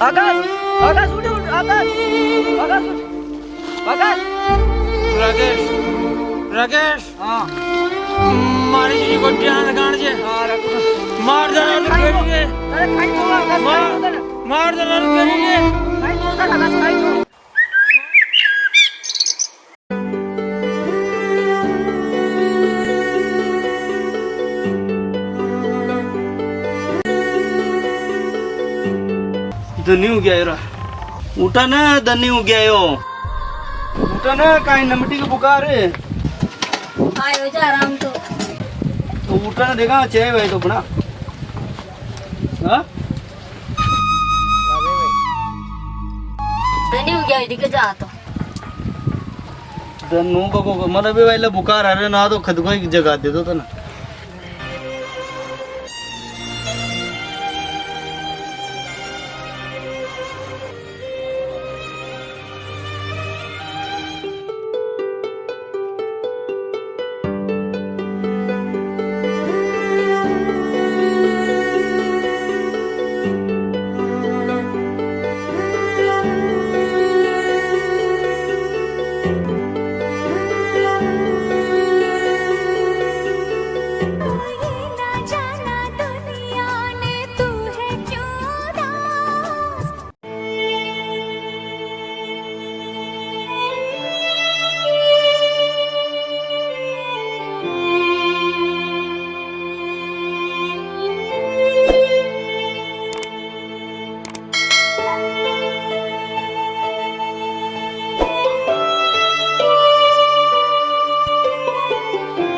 आकाश आकाश उठ उठ आकाश आकाश उठ आकाश राकेश राकेश हाँ मारी जी को ध्यान लगाना जी हाँ रखो मार देना करेंगे अरे खाई तो आकाश मार देना करेंगे खाई तो आकाश खाई तो धनी हो गया यार उठा ना धनी हो गया यो उठा ना काई नमटी का बुखार है आयो जा आराम तो उठा ना देखा चाय भाई तो अपना हाँ धनी हो गया इधर जा तो धनू को मतलब भी वाला बुखार आ रहा ना तो खुद को ही जगा दे दो तो ना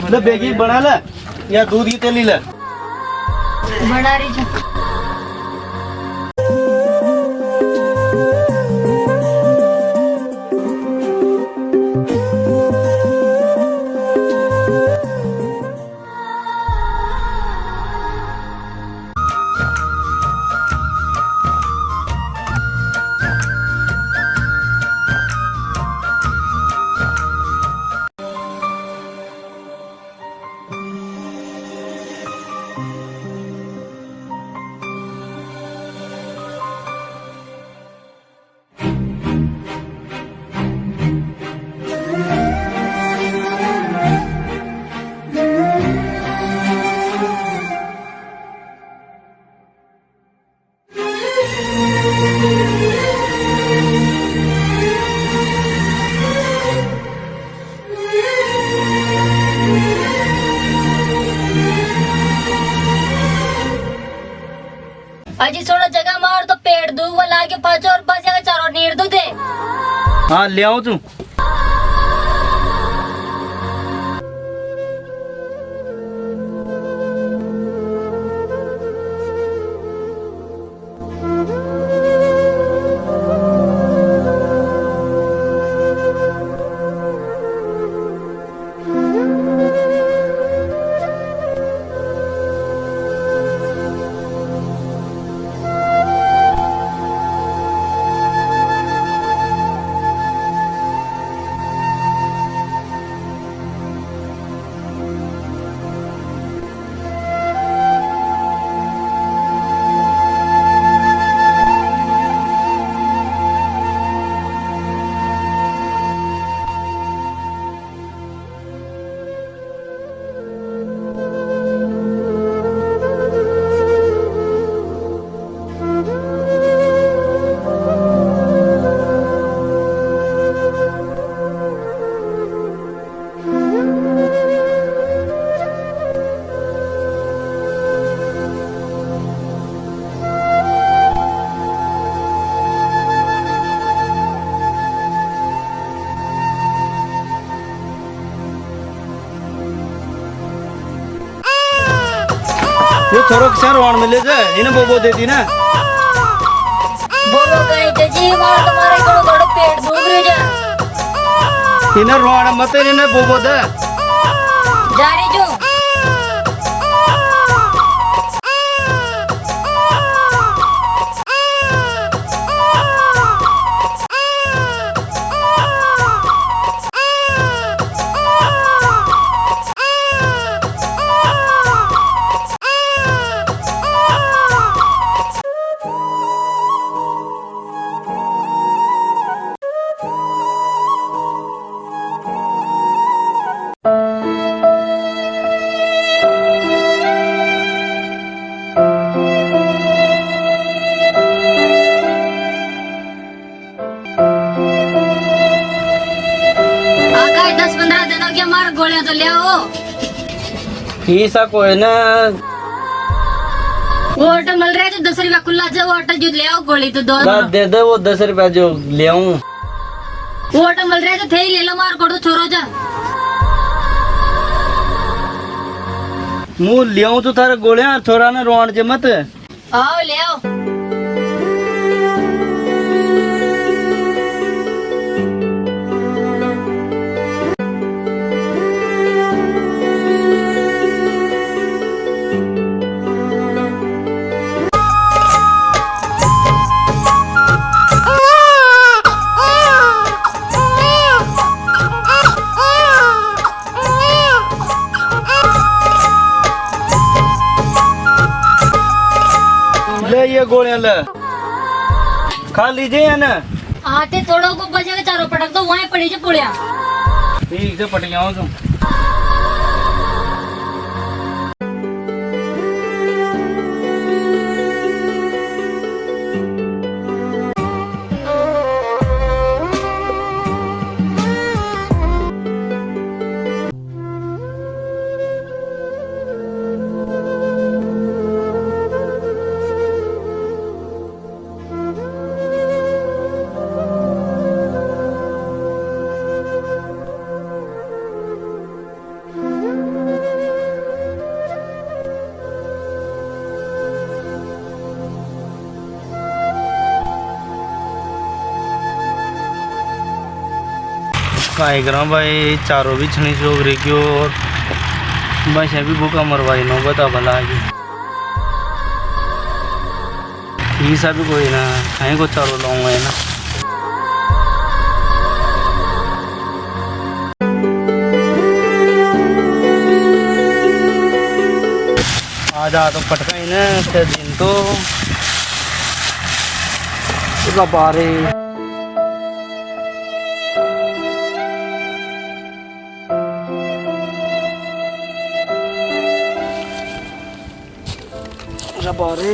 मतलब बेगी बना ला या दूध की तेली ला बड़ा रही जा अजी थोड़ा जगह मार तो पेड़ दूब वाला के पाँच और बस या चारों नीर दू दे हाँ ले आओ तू ये छोरो के सर वाण मिले जे इन्हें बोबो देती ना बोलो कहीं ते जी मार तुम्हारे को थोड़ा पेड़ दूब रही जा इन्हें रोण मत इन्हें बोबो दे जा रही जो मार गोलियां तो ले आओ। फीस कोई ना वो ऑटो मिल रहा है तो 10 रुपया खुला जा, वो ऑटो जो ले आओ गोली तो दो। दे दे वो 10 रुपया जो ले आऊं। वो ऑटो मिल रहा है तो थे ही ले लो, मार कोड़ो छोरो जा। मुँह ले आऊं तो थारा गोलियां छोरा ना रोन जे मत। आओ ले आओ। ले ये गोलियां ले खा लीजिए है ना। आते थोड़ो को बजेगा चारों पटक तो वहीं पड़ी जे पुड़िया। ठीक से पट गया तुम। काय करा भाई चारों भी छनी सोग रही क्यों और बस भी भूखा मरवाई नो बता भला ये सब भी कोई ना कहीं को चारों लाऊंगा है ना। आज आ तो पटका ही ना दिन तो बारे बारे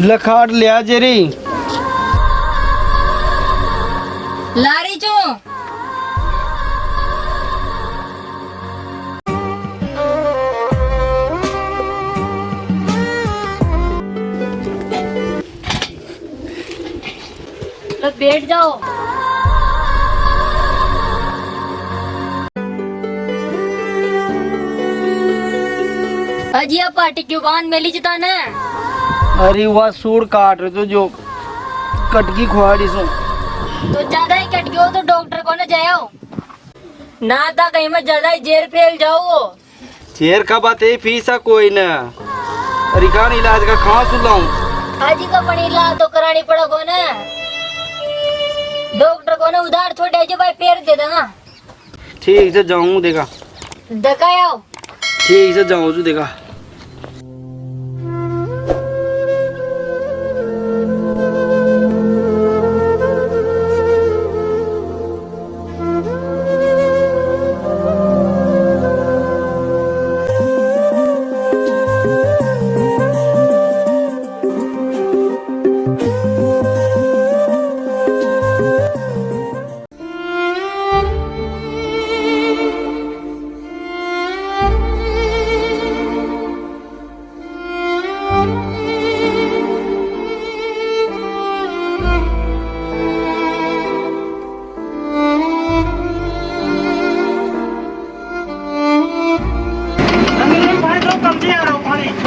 लखाट लिया जेरी लारी चो लो बैठ जाओ। अजिया पार्टी क्यों बांध मेली चिता ने। अरे वह सूर काट रहे तो जो कटकी खुआड़ी सो तो ज्यादा ही कट गयो तो डॉक्टर को न जाओ ना था कहीं में ज्यादा ही जेर फैल जाओ। शेर का बात है फीसा कोई ना रिकान इलाज का कहाँ सुलाऊं। हाजी का पण इलाज तो करानी पड़ा को ना डॉक्टर को ना उधार छोड़े जो भाई पैर दे देना। ठीक से जाऊं देखा दिखाओ। ठीक से जाऊं जो देखा।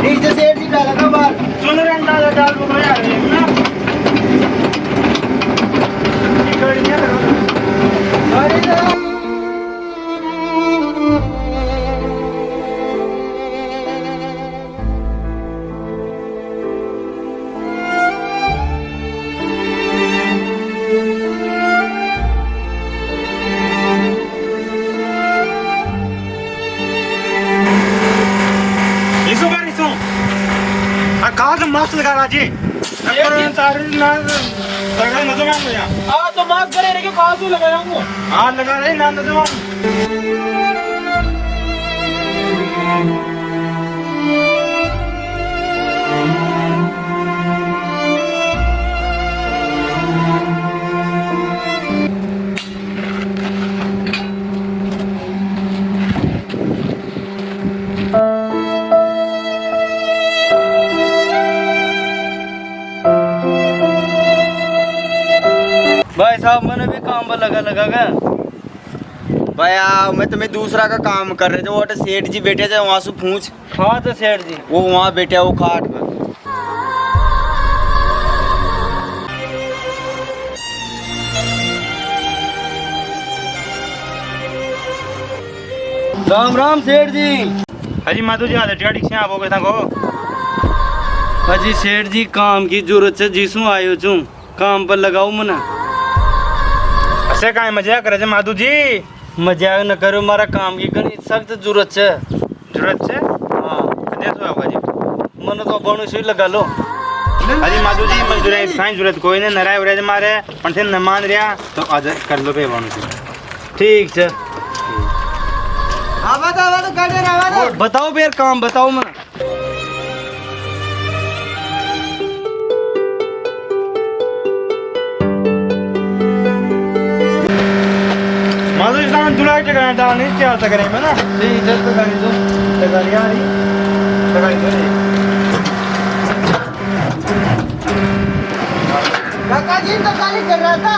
नीचे सेठ जी डाला का बाहर सुन रहे डाल डाल वो मजा आ रही है ना अरे से मास्क लगा राजी सारे ना लगा ना जमा मुझे हाँ तो मास्क करे रे के पास ही लगाया हूँ। हां लगा रहे ना जमा भाई साहब मैंने भी काम पर लगा गया। भैया मैं तुम्हें दूसरा का काम कर रहे थे, वो सेठ जी बैठे थे वहाँ से पूछ। हाँ तो सेठ जी वो वहाँ बैठे हैं, वो खाट पर। राम राम सेठ जी। हाजी माधु जी आधे टिकट से आप हो गए था को हाजी सेठ जी काम की जरूरत है जिसू आयो छू काम पर लगाओ मना। ऐसे काहे मजाक करे माधु जी मजाक न करो, मारा काम की घनी सख्त जरूरत है। जरूरत से हाँ दे दो आप जी मन तो बनू से लगा लो। हाजी माधु जी मजदूरी काई जरूरत कोई ने नराय उरे मारे पण से न मान रिया तो आज कर लो पे बनू से ठीक है आवा तो गाड़ी आवा तो। बताओ बेर काम बताओ मना। माधु जी सामान दुलाई के करना डाल नहीं क्या होता करें मैं ना ठीक है तो गाड़ी दो। गाड़ी आ रही गाड़ी दो काका जी तो गाली कर रहा था।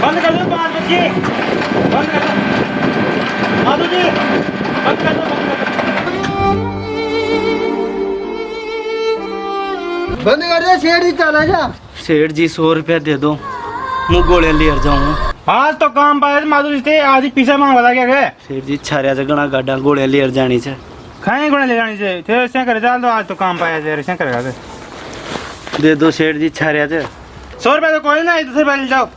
बंद कर दो 5 बजे बंद कर दो माधु जी बंद कर दो बंद कर दे सेठ जी चला जा। सेठ जी 100 रुपया दे दो मैं गोले ले जाऊँ। आज तो काम पाया माधु जी थे आज ही पीछे मांग बता क्या गए सेठ जी छारिया से गणा गाड़ा गोले ले जानी से खाए गुणे ले जानी से थे ऐसे करे चल दो आज तो काम पाया जे ऐसे करेगा दे दो सेठ जी छारिया से। 100 रुपया तो कोई ना 10 रुपया ले जाओ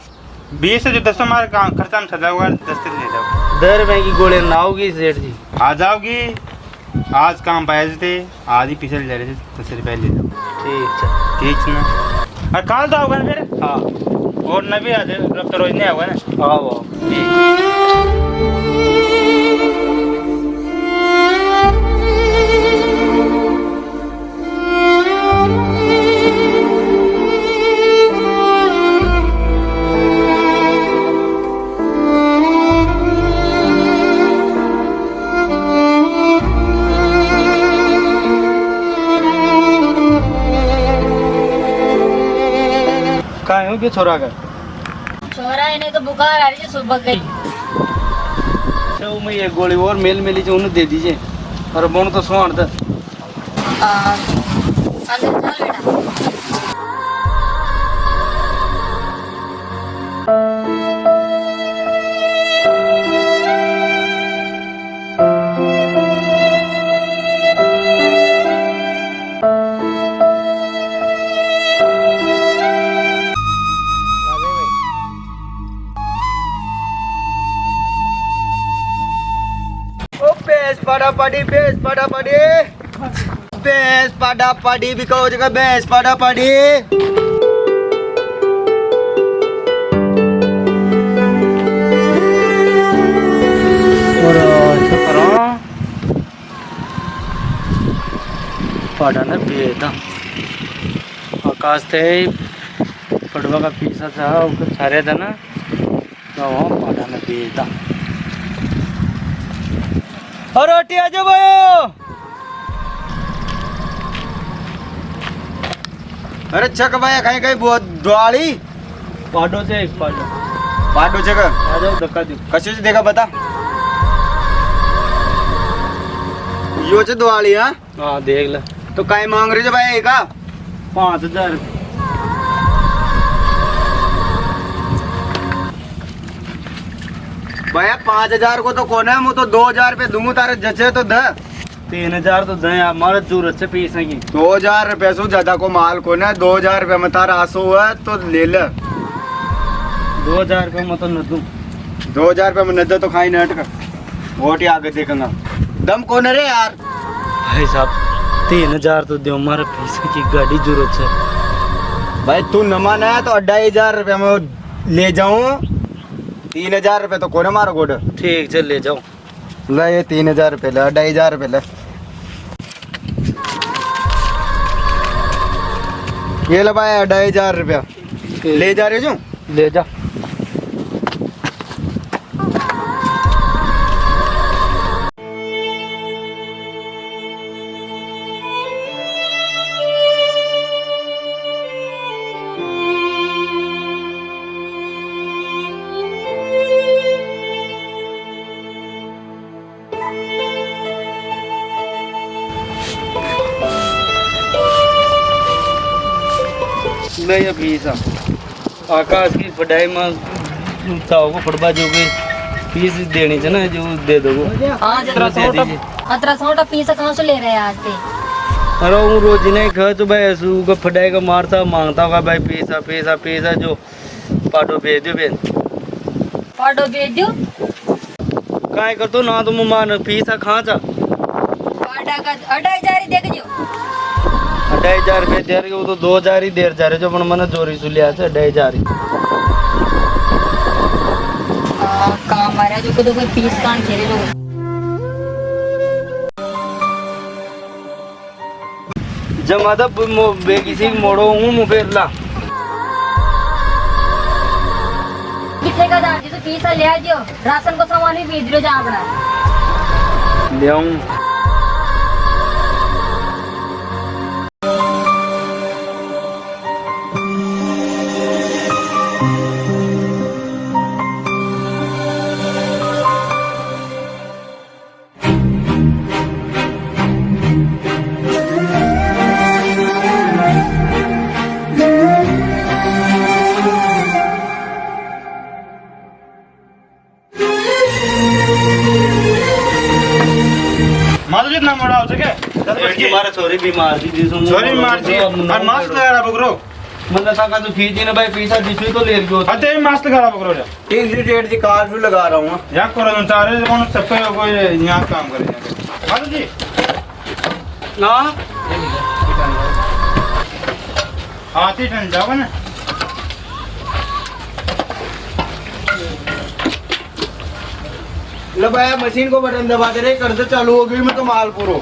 20 से जो 10 हमारे काम खर्चा में सजा हुआ 10 से ले जाओ 10 रुपए की गोले ना होगी सेठ जी। आ जाओगी आज काम पाया थे आज ही पीछे ले जा रहे थे 10 रुपया ले जाओ ठीक है ना और काल तो होगा मेरे हाँ और नबी आज रब तो रोज नहीं होगा ना हाँ वो काहे हो के छोरा का छोरा इन्हें तो बुखार आ रही है सुबह गई। तो मैं ये गोली और मेल मेली जो उन्हें दे दीजिए और बोन तो सोन था अंदर चल बेटा। बेस पड़ा पड़ी बिको जगह बेस पड़ा पड़ी। पाडाना बेदा आकाश थे पड़वा का पीसा था उसको छारे था ना तो पाडाना बेदा और रोटी आ जाओ भाई। अरे चक भाई कहीं कहीं बहुत द्वाड़ी पाडो से पाडो पाटो चक आ जाओ धक्का दो कशे से देखा बता यो चे द्वाड़ी हाँ हाँ देख ले तो कहीं मांग रहे थे भाई का 5000 रुपये भैया 5000 को तो कौन है, मैं तो 2000 रुपये दूंगा तारे जचे तो द 3000 तो दें हमारा जरूरत से पैसे की 2000 रुपये से ज्यादा को माल को ना 2000 रुपये में तारा आंसू है तो ले ले 2000 रुपये में तो न दूँ 2000 रुपये में नजर तो खाई नट कर वोट ही आगे देखेंगा दम कौन है रे यार। भाई साहब 3000 तो दो हमारे पैसे की गाड़ी जरूरत है। भाई तू न माना है तो 2500 रुपये में ले जाऊं 3000 रुपये तो कौन है मारो गोड ठीक चल ले जाओ ले ये 3000 रुपये ले 2500 रुपये ले ये ले भाई 2500 रुपया ले जा रहे जो ले जा ले ये फीस आकाश की पढ़ाई में चाहो को पढ़वा जो भी फीस देनी चाहिए ना जो दे दो आज 1700 पैसा कहाँ से ले रहे हैं आज पे? अरे वो रोज ही नहीं खर्च भाई ऐसू का पढ़ाई का मारता मांगता होगा भाई पैसा पैसा पैसा जो पाडो भेज दो बेन पाडो भेज दो काय कर तो ना तुम मान पैसा कहाँ जा पाडा का 2500 देख जो 2500 रुपये दे रहे वो तो 2000 ही देर जा रहे जो मन चोरी सुलिया से 2500 ही काम मारा जो को कोई पीस कान खेले जो जमादा बेकिसी मोड़ो हूँ मुफेरला कितने का दाम जिसे पैसा ले आ जो राशन को सामान भी भेज दो जहाँ अपना ले आऊँ मारो जितना मोड़ा हो सके मारा छोरी बीमार थी छोरी मार दी और मास्क लगा रहा बकरो मतलब का तो खींची ना भाई पैसा दिसवी तो ले लियो अते मास्क लगा रहा बकरो ठीक जी डेट जी कार भी लगा रहा हूँ या करो तारे कौन सब पे कोई यहाँ काम करे मारो जी ना हाँ ती टन जाओ ना लो भाई मशीन को बटन दबा दे रहे कर दे चालू हो गई मैं तो माल पूरो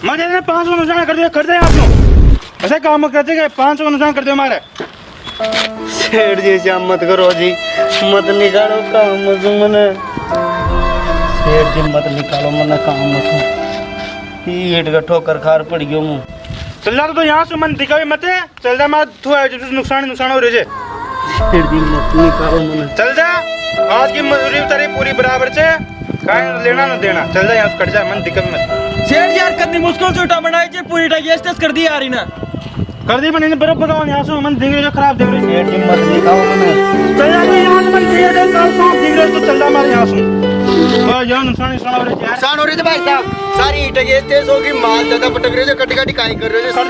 मजे ने 500 नुकसान कर दे आप लोग ऐसे काम करते गए 500 नुकसान कर दे हमारे सेठ जी शाम मत करो जी मत निकालो काम मन सेठ जी मत निकालो मन काम मत ईट का ठोकर खार पड़ गयो मुँह चल जा तो यहाँ से मन दिखावे मत है। चल जा मैं तू है जो नुकसान हो रहे जे। सेठ जी मत निकालो मन। चल जा आज की मजदूरी तेरी पूरी बराबर से काहे लेना न देना। चल जा यहाँ से कट जा मन दिक्कत मत। सेठ यार कितनी मुश्किल से उठा बनाई जे पूरी टा गैस टेस्ट कर दी यार इना कर दी बने बराबर बताओ यहाँ से मन दिख रहे जो खराब दिख रहे। सेठ जी मत निकालो मन। चल जा यहाँ से मन दिख रहे कल साफ दिख रहे तो चल जा हमारे यहाँ से। और यहाँ नुकसान हो रहे यार। नुकसान हो रही थी भाई साहब। सारी ईंटें ये तेज होगी, माल ज्यादा पटक रहे जो कटी कटी काई कर रहे हो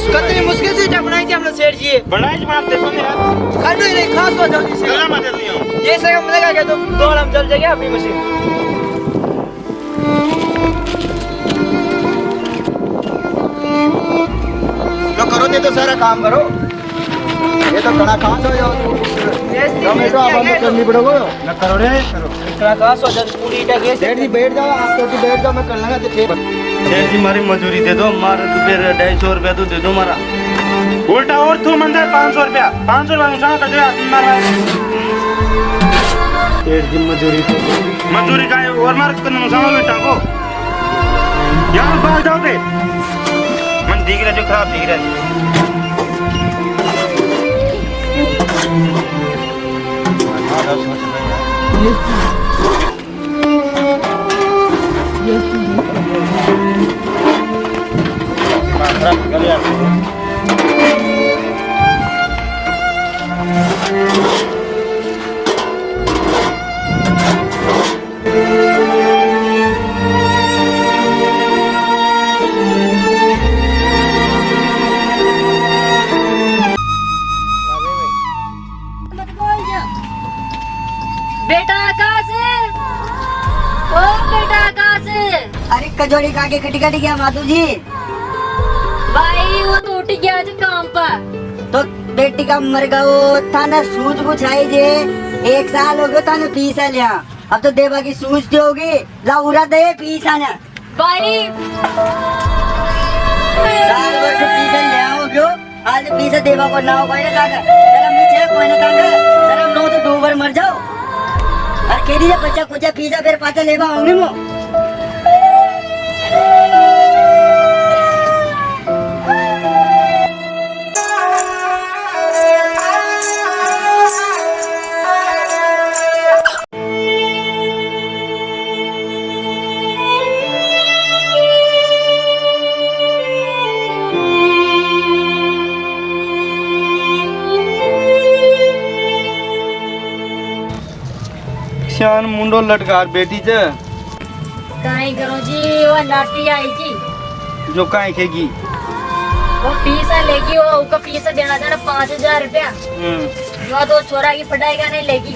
कितनी मुश्किल से ईंटें बनाई थी हमने सेठ जी। बनाई बनाते देखो यार खड़ो ही नहीं खास हो जल्दी से। चला मैं जल्दी आऊँ। ये से हम लगा के तो दो हम चल जाएंगे अपनी मशीन। लो करो दे तो सारा काम करो। ये तो कड़ा खास हो जाओ। हमें तो अब करनी पड़ेगा। न करो रे करो। कड़ा खास हो जाओ पूरी ईंटें गैस। सेठ जी बैठ जाओ, आप तो बैठ जाओ, मैं कर लूंगा तो ठीक। सेठ जी मारी मजदूरी दे दो, मारा तो फिर 250 रुपया तो दे दो मारा। उल्टा और तू मंदिर 500 रुपया 500 रुपया नुकसान कर दिया मारा। सेठ जी मजदूरी दे दो। मजदूरी का और मार कर नुकसान हो बेटा को। यहाँ भाग जाओ बे। मन दिख रहा जो खराब दिख रहा है। बेटा आकाश, ओ बेटा आकाश। अरे कजोड़ी खा के खटी खटी गया माधु जी। भाई वो तो उठ गया आज काम पर। तो बेटी का मर गयो थाना सूझ बुझाई जे 1 साल हो गयो थाने पीसा लिया। अब तो देवा की सूझ दोगी लाउरा दे पीसा ना। भाई साल भर से पीसा लिया हो गयो आज पीसा देवा को ना हो कोई ना काका जरा नीचे कोई ना काका जरा नो तो डूबर मर जाओ। और केरी जे बच्चा कुछ पीसा फिर पाचा लेवा होंगे मो। शान मुंडो लटकार बेटी से काई करो जी वो नाटी आई जी जो काहे खेगी। वो पीसा लेगी वो उसका पीसा देना था 5000 रुपया। वो तो छोरा की पढ़ाई का नहीं लेगी।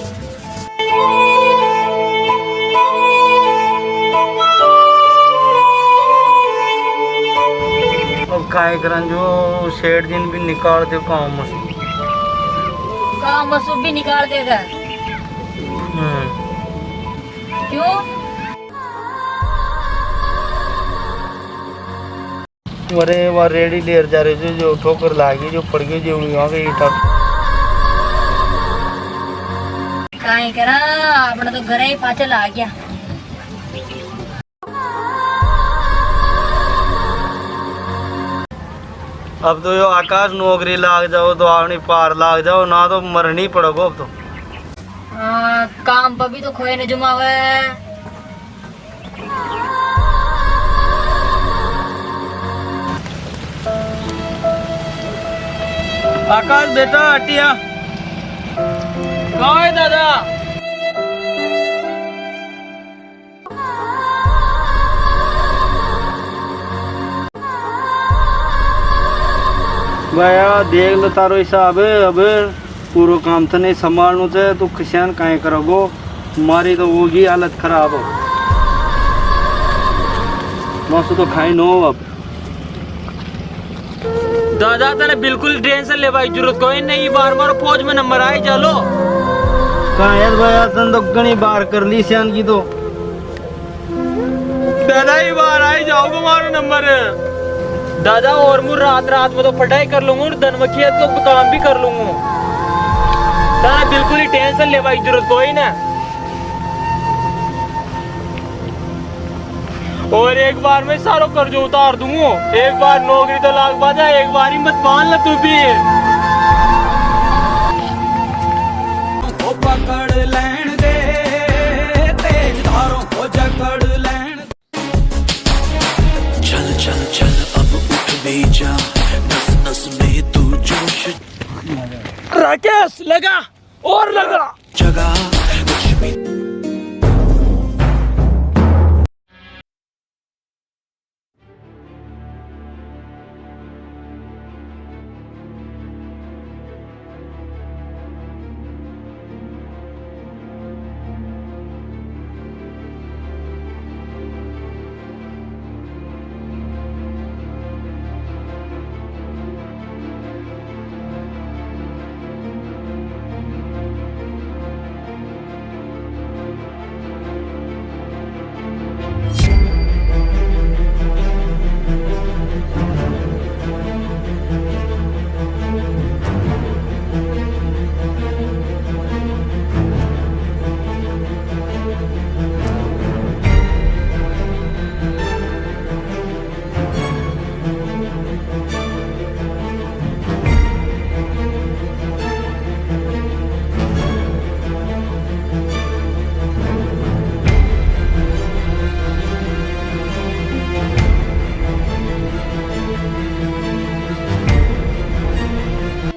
अब काहे करन जो सेठ दिन भी निकाल दे काम मसूद। काम मसूद भी निकाल देगा। क्यों? अरे वह रेडी लेर जा रहे थे जो ठोकर लागी जो पड़ गई जो वहाँ के ईटा। काई करा अपना तो घर ही पाचल आ गया। अब तो यो आकाश नौकरी लाग जाओ तो आपने पार लाग जाओ ना तो मरनी पड़ोगो अब तो। काम पर भी तो खोए ने जुमावे। आकाश बेटा हटिया कहाँ है दादा। भैया देख लो तारो हिसाब अब पूरा काम तो नहीं संभालना चाहिए तो किसान काहे करोगो मारी तो होगी हालत खराब हो मौसम तो खाई नो अब। दादा तेने बिल्कुल टेंशन ले भाई जरूरत कोई नहीं बार बार फौज में नंबर आए चलो। कहाँ है भैया तन तो घनी बार कर ली सियान की तो। दादा ही बार आई जाओगे मारो नंबर। दादा और मुझ रात रात में तो पढ़ाई कर लूंगा और धनमखियत को काम भी कर लूंगा। दादा बिल्कुल ही टेंशन ले भाई जरूरत कोई ना। और एक बार में सारो कर्ज उतार दूंगा। एक बार नौकरी तो लाग बाजा, एक बार ही मत मान ल तू भी। पकड़ लैण दे तेज धारों को जकड़ लैण। चल चल चल अब उठ भी जा, नस नस में तू जोश। राकेश लगा और लगा जगा कुछ भी।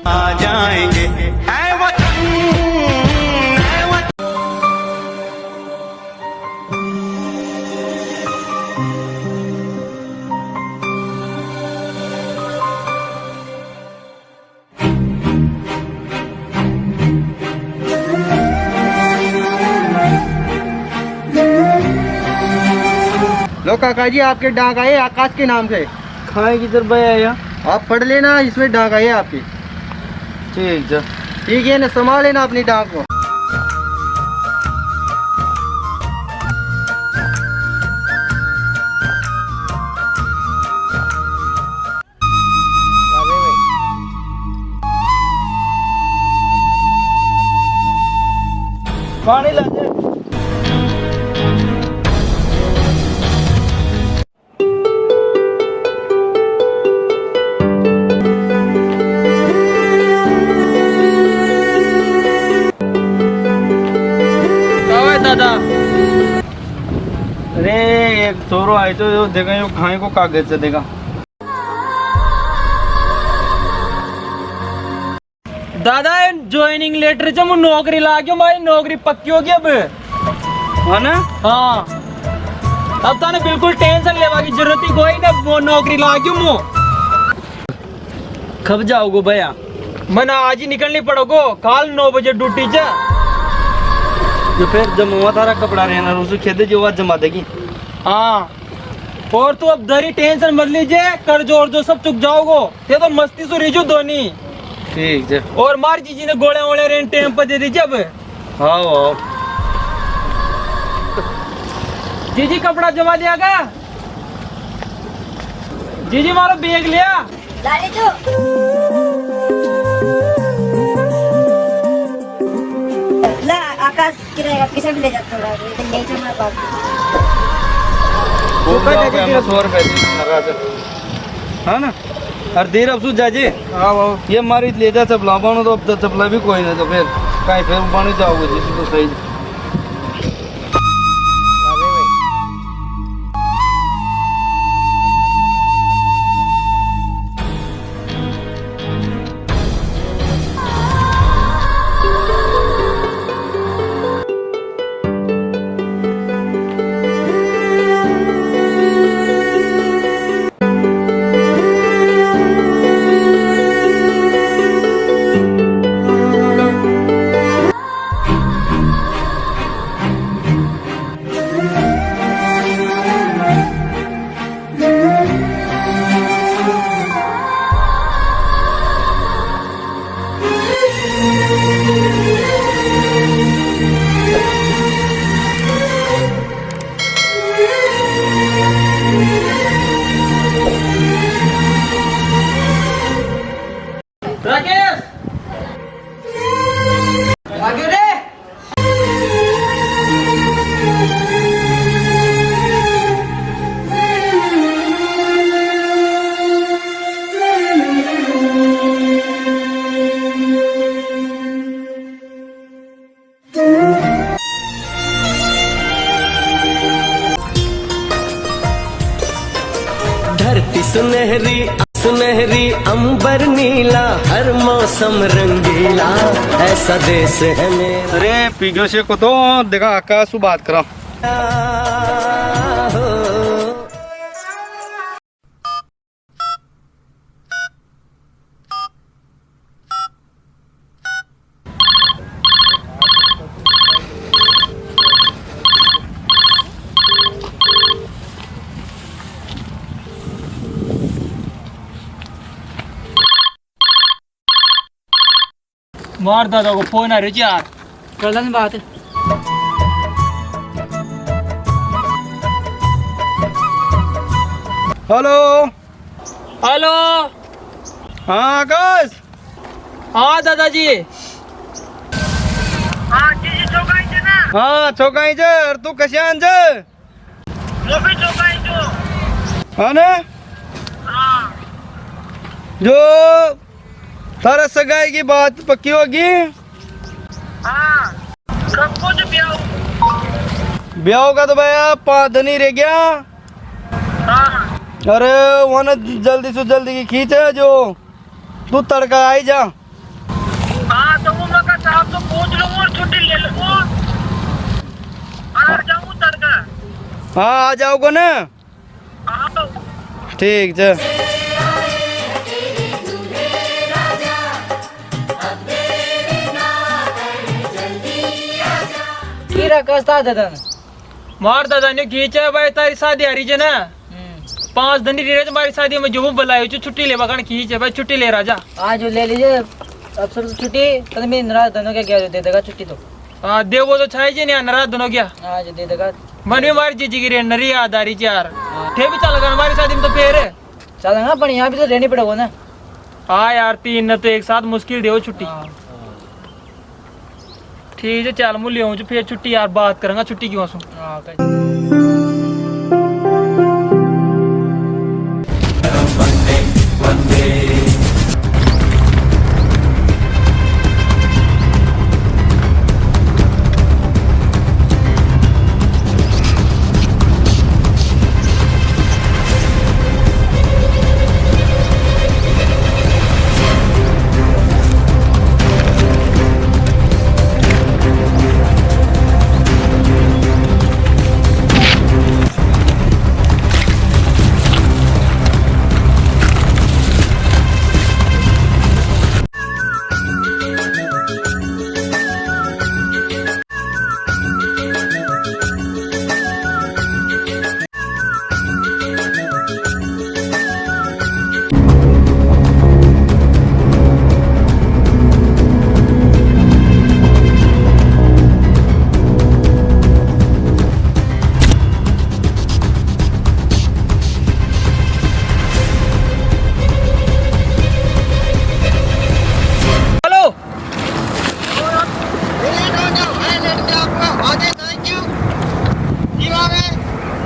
आ जाएंगे ऐ वतन, ऐ वतन। लो काका जी, आपके डाक आए आकाश के नाम से। खाए किधर भैया या? आप पढ़ लेना, इसमें डाक आई है आपकी। ठीक है। ठीक है ना, संभाल लेना अपनी डाक को। पानी ला दे। दादा अरे एक छोरो आए तो यो देखा, यो खाए को कागज से देखा। दादा ज्वाइनिंग लेटर से मुझे नौकरी ला के भाई, नौकरी पक्की होगी अब, है ना? हाँ अब ताने बिल्कुल टेंशन लेवा की जरूरत ही कोई ना, वो नौकरी ला के मु कब जाओगे भैया? मैंने आज ही निकलनी पड़ोगो, कल 9 बजे ड्यूटी से। जो फिर जमा तारा कपड़ा रहना रूसु खेदे जो आज जमा देगी। हाँ और तू अब दरी टेंशन मत लीजिए, कर जोर जो सब चुक जाओगो, ये तो मस्ती से रिजू दोनी। ठीक है। और मार जीजी ने गोले वोले रेन टाइम पर दे दीजिए अब। हाँ हाँ। जीजी कपड़ा जमा दिया का? जीजी मारो बैग लिया। लाले जो ला आकाश किराएगा, किसे भी ले जाता थोड़ा, लेकिन ले जा हमारे पास। वो क्या मैं 100 रुपए लगा दे, है ना? और देर अफसोस जाजे। हाँ वो ये मारी ले जा चपला बानो, तो अब चपला भी कोई नहीं, तो फिर कहीं फिर बाने जाओगे जिसको तो सही। सुनहरी सुनहरी अंबर नीला, हर मौसम रंगीला, ऐसा देश है मेरा। अरे पीगो से को तो देखा आकाश बात करा। मार दादा को फोन आ रही है यार। कर लें बात। Hello hello. हाँ आकाश। हाँ दादाजी। हाँ चौकाईचे तू कशी आणज हाँ ना जो तारा सगाई की बात पक्की होगी। ब्याह का तो भैया 5 दिन ही रह गया। अरे वहाँ जल्दी से जल्दी की खींच है जो तू तड़का आई जा। तो वो मगर साहब तो पूछ लूंगा और छुट्टी ले लूंगा। आ जाऊँ तड़का। हाँ आ जाओगे ना। ठीक है। कीरा कसता दादा मार दादा ने खींचा भाई तारी शादी आ रही है ना। 5 दिन ही रहे तुम्हारी शादी में जो बुलाए छुट्टी ले बगन खींचे भाई छुट्टी ले राजा। आज ले लीजिए अफसर छुट्टी तो मैं नाराज दोनों क्या क्या दे देगा छुट्टी तो। हाँ देवो तो छाई जी नहीं नाराज दोनों क्या। आज दे देगा। मन भी हमारी जीजी की नरी याद आ रही यार। ठे भी चल हमारी शादी में तो फिर चलेगा पर यहाँ भी तो रहनी पड़ेगा ना। हाँ यार 3 न तो एक साथ मुश्किल दे छुट्टी। ठीक है चल मुझे ले फिर छुट्टी यार बात करेंगे छुट्टी की वासू।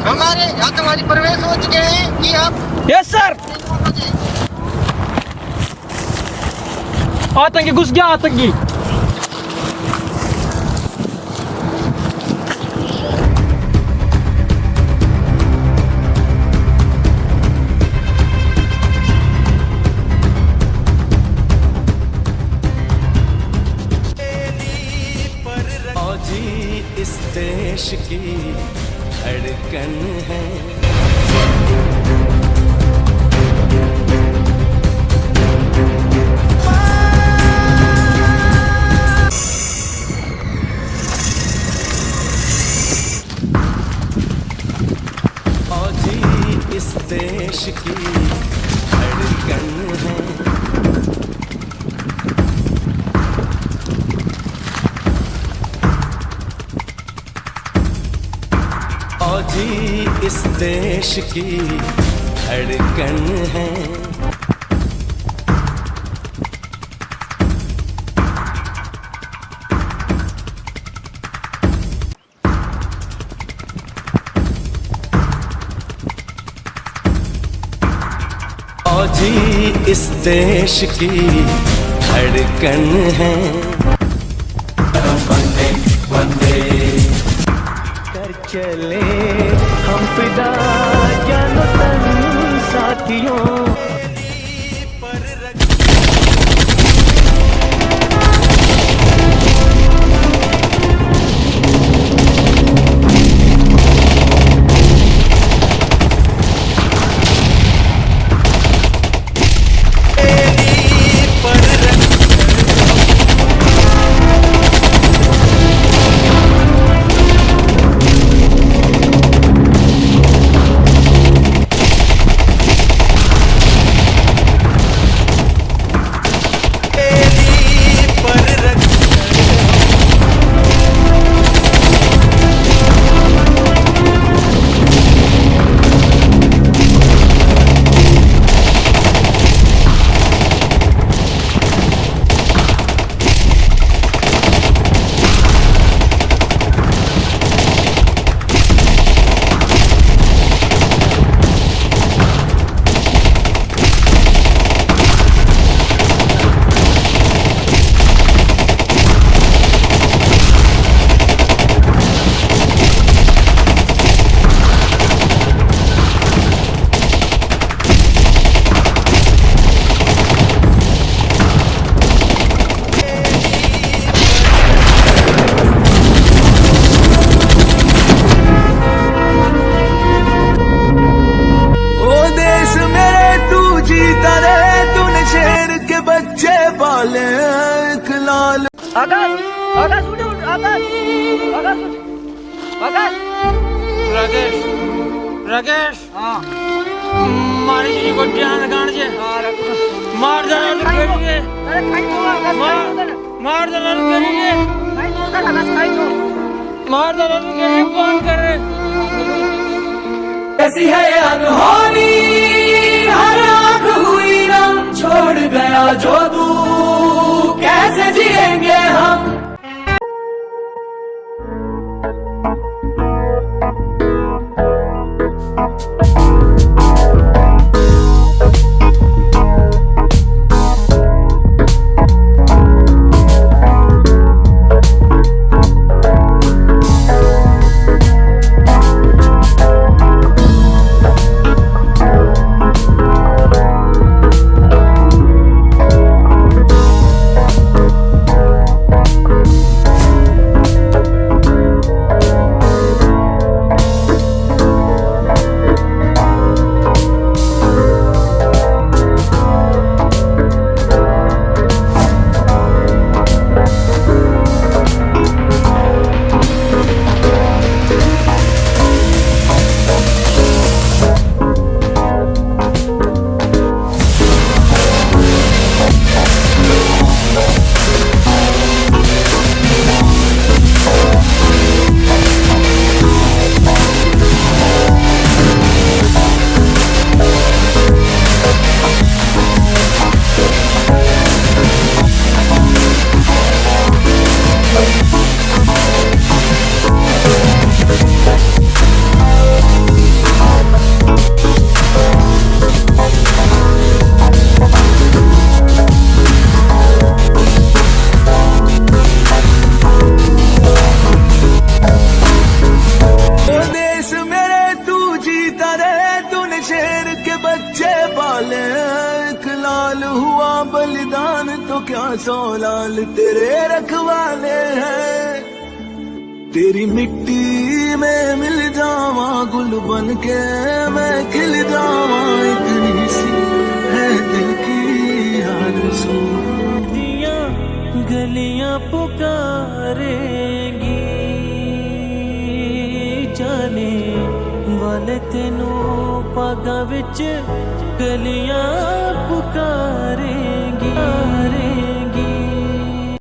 हमारे यहाँ तुम्हारी प्रवेश हो चुके हैं कि आप। Yes sir. आतंकी घुस गया आतंकी। इस देश की धड़कन है। फौजी इस देश की धड़कन है। फौजी इस देश की धड़कन है। फौजी इस देश की धड़कन है। वंदे वंदे कर चले हम फिदा जानो तन साथ अखियों राकेश राकेश मारी जी को ध्यान लगाने से मार दलाल करेंगे मार दलाल करेंगे मार दलाल करेंगे कौन कर रहे कैसी है ये अनहोनी हर आंख हुई नम छोड़ गया जो तू कैसे जिएंगे हम सौ लाल तेरे रखवाले हैं तेरी मिट्टी में मिल जावा गुल बन के मैं खिल जावा इतनी सी है दिल की आरज़ू दियां गलियां पुकारेंगी जाने वाले तेनू पागा विच गलियां पुकारेंगी